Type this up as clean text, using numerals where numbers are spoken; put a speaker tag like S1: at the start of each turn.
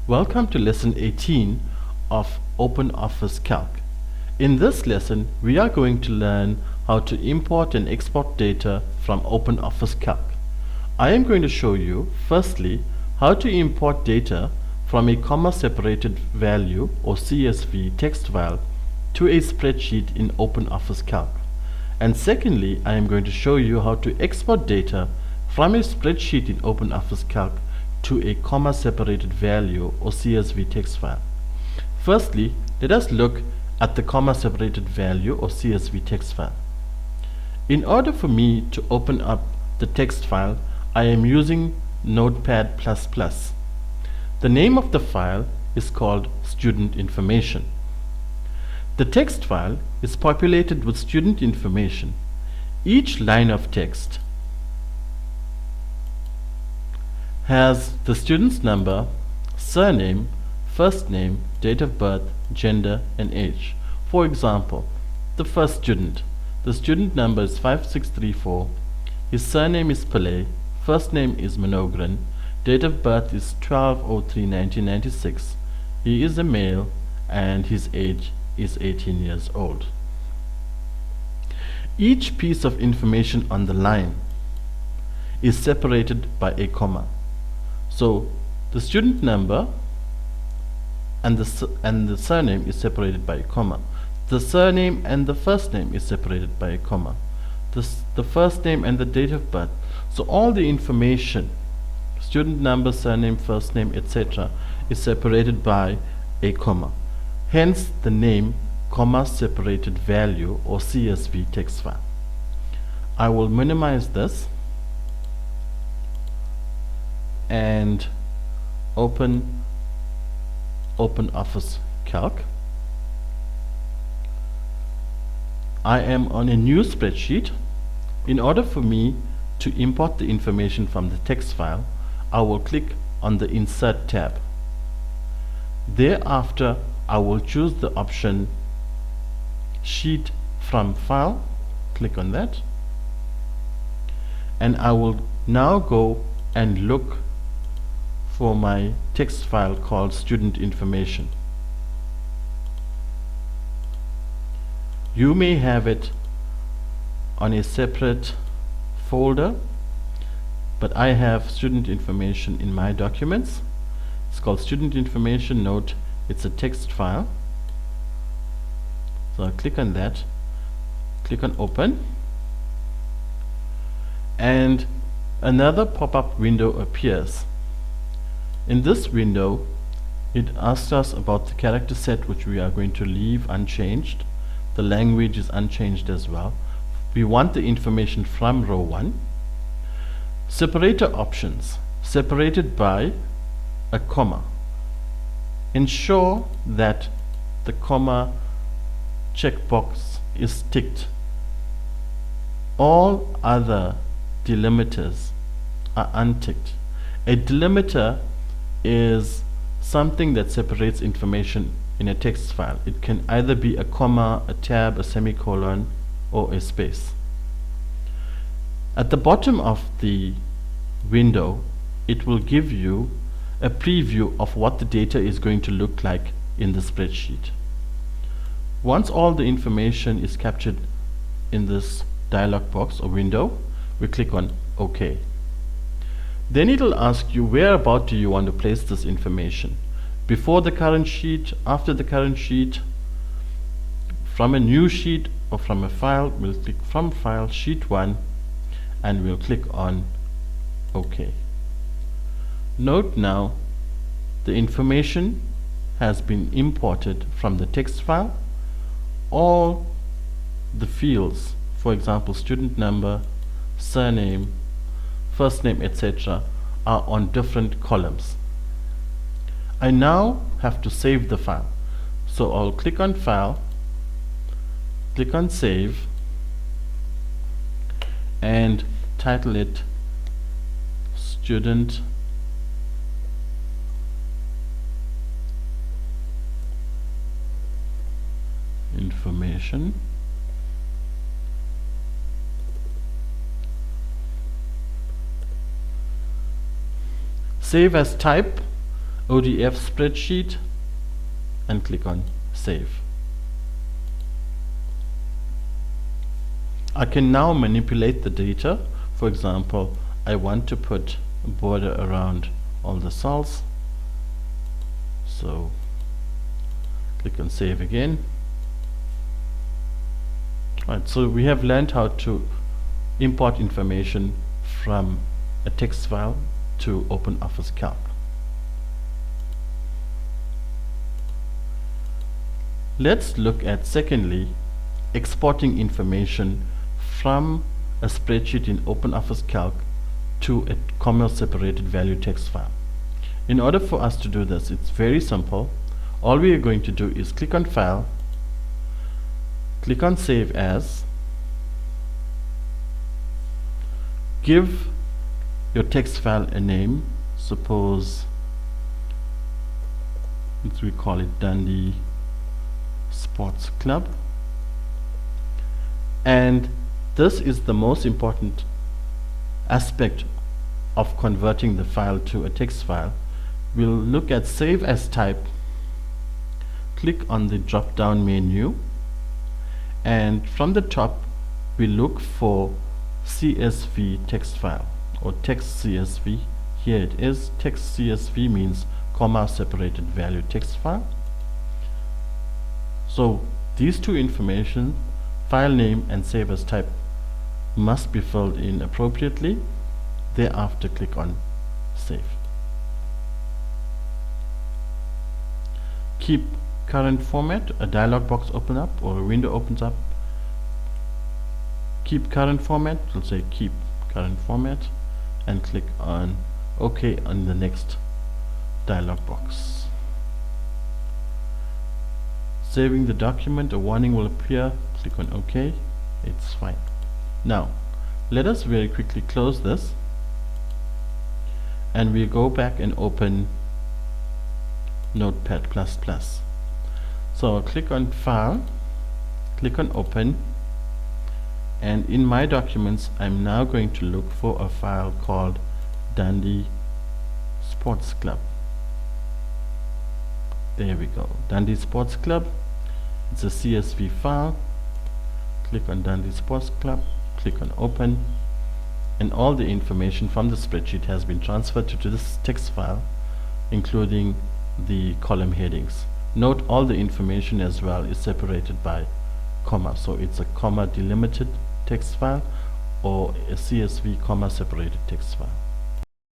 S1: Welcome to lesson 18 of OpenOffice Calc. In this lesson, we are going to learn how to import and export data from OpenOffice Calc. I am going to show you, firstly, how to import data from a comma-separated value or CSV text file to a spreadsheet in OpenOffice Calc. And secondly, I am going to show you how to export data from a spreadsheet in OpenOffice Calc to a comma-separated value or CSV text file. Firstly, let us look at the comma-separated value or CSV text file. In order for me to open up the text file, I am using Notepad++. The name of the file is called student information. The text file is populated with student information. Each line of text has the student's number, surname, first name, date of birth, gender, and age. For example, the first student. The student number is 5634. His surname is Pillay. First name is Manogran. Date of birth is 12/03/1996. He is a male and his age is 18 years old. Each piece of information on the line is separated by a comma. So the student number and the surname is separated by a comma. The surname and the first name is separated by a comma. The first name and the date of birth. So all the information, student number, surname, first name, etc., is separated by a comma. Hence the name comma-separated value or CSV text file. I will minimize this and open OpenOffice Calc. I am on a new spreadsheet. In order for me to import the information from the text file, I will click on the Insert tab. Thereafter, I will choose the option Sheet from File. Click on that. And I will now go and look for my text file called student information. You may have it on a separate folder, but I have student information in my documents. It's called student information. Note, it's a text file. So I'll click on that, click on open, and another pop-up window appears. In this window, it asks us about the character set, which we are going to leave unchanged. The language is unchanged as well. We want the information from row 1. Separator options, separated by a comma. Ensure that the comma checkbox is ticked. All other delimiters are unticked. A delimiter is something that separates information in a text file. It can either be a comma, a tab, a semicolon, or a space. At the bottom of the window, it will give you a preview of what the data is going to look like in the spreadsheet. Once all the information is captured in this dialog box or window, we click on OK. Then it will ask you whereabout do you want to place this information. Before the current sheet, after the current sheet, from a new sheet, or from a file. We'll click from File, Sheet 1, and we'll click on OK. Note now the information has been imported from the text file. All the fields, for example student number, surname, first name, etc., are on different columns. I now have to save the file. So I'll click on File, click on Save, and title it Student Information. Save as type. ODF spreadsheet and click on save. I can now manipulate the data. For example, I want to put a border around all the cells, so click on save again. Right, so we have learned how to import information from a text file to OpenOffice Calc. Let's look at, secondly, exporting information from a spreadsheet in OpenOffice Calc to a comma-separated value text file. In order for us to do this, it's very simple. All we are going to do is click on File, click on Save As, give your text file a name. Suppose we call it Dundee Sports Club, and this is the most important aspect of converting the file to a text file. We'll look at Save As Type, click on the drop down menu, and from the top we look for CSV text file or text CSV. Here it is. Text CSV means comma separated value text file. So these two information, file name and Save As Type, must be filled in appropriately. Thereafter click on Save. Keep current format. A dialog box opens up or a window opens up. Keep current format. We'll say keep current format and click on OK on the next dialog box. Saving the document, a warning will appear. Click on OK. It's fine. Now let us very quickly close this, and we go back and open Notepad++. So I'll click on File, click on Open, and in my documents I'm now going to look for a file called Dundee Sports Club. There we go, Dundee Sports Club. It's a CSV file. Click on Dundee Sports Club, click on Open, and all the information from the spreadsheet has been transferred to this text file, including the column headings. Note all the information as well is separated by comma, so it's a comma delimited text file or a CSV comma separated text file.